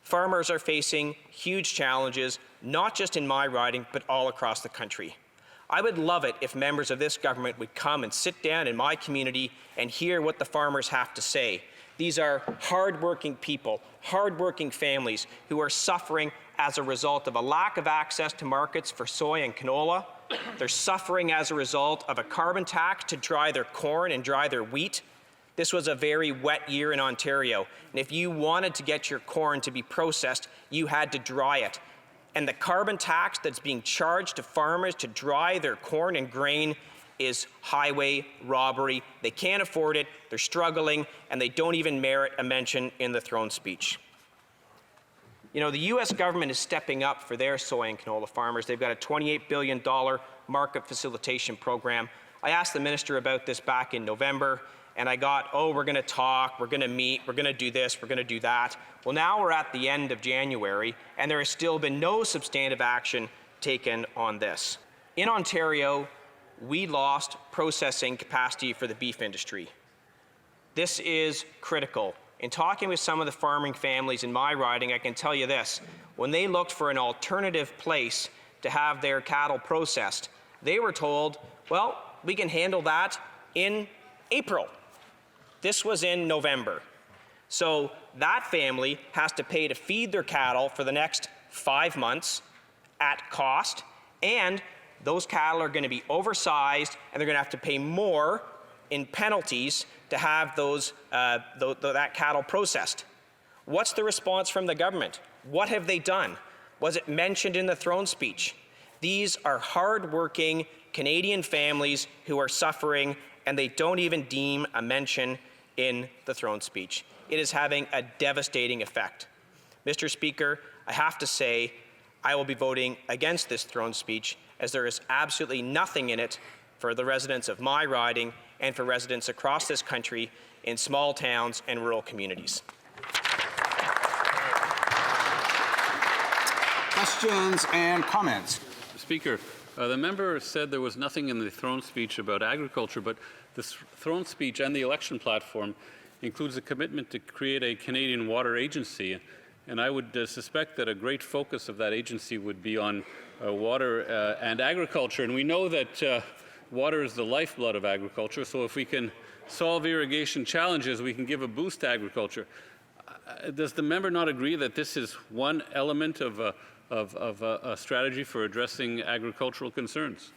Farmers are facing huge challenges, not just in my riding, but all across the country. I would love it if members of this government would come and sit down in my community and hear what the farmers have to say. These are hard-working people, hard-working families who are suffering as a result of a lack of access to markets for soy and canola. They're suffering as a result of a carbon tax to dry their corn and dry their wheat. This was a very wet year in Ontario, and if you wanted to get your corn to be processed, you had to dry it. And the carbon tax that's being charged to farmers to dry their corn and grain is highway robbery. They can't afford it, they're struggling, and they don't even merit a mention in the throne speech. You know, the U.S. government is stepping up for their soy and canola farmers. They've got a $28 billion market facilitation program. I asked the minister about this back in November, and I got, oh, we're going to talk, we're going to meet, we're going to do this, we're going to do that. Well, now we're at the end of January, and there has still been no substantive action taken on this. In Ontario, we lost processing capacity for the beef industry. This is critical. In talking with some of the farming families in my riding, I can tell you this: when they looked for an alternative place to have their cattle processed, they were told, well, we can handle that in April. This was in November. So that family has to pay to feed their cattle for the next 5 months at cost, and those cattle are going to be oversized, and they're going to have to pay more in penalties to have that cattle processed. What's the response from the government? What have they done? Was it mentioned in the throne speech? These are hard-working Canadian families who are suffering, and they don't even deem a mention in the throne speech. It is having a devastating effect. Mr. Speaker, I have to say I will be voting against this throne speech, as there is absolutely nothing in it for the residents of my riding and for residents across this country in small towns and rural communities. Questions and comments. Speaker, the member said there was nothing in the throne speech about agriculture, but the throne speech and the election platform includes a commitment to create a Canadian water agency. And I would suspect that a great focus of that agency would be on water and agriculture. And we know that water is the lifeblood of agriculture, so if we can solve irrigation challenges, we can give a boost to agriculture. Does the member not agree that this is one element of a strategy for addressing agricultural concerns?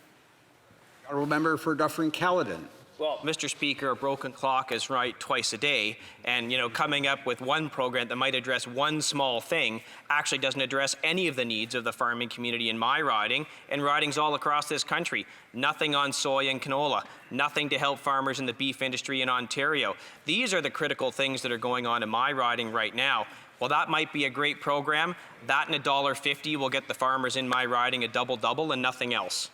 Honourable member for Dufferin-Caledon. Well, Mr. Speaker, a broken clock is right twice a day, and coming up with one program that might address one small thing actually doesn't address any of the needs of the farming community in my riding and ridings all across this country. Nothing on soy and canola, nothing to help farmers in the beef industry in Ontario. These are the critical things that are going on in my riding right now. Well, that might be a great program. That and $1.50 will get the farmers in my riding a double-double and nothing else.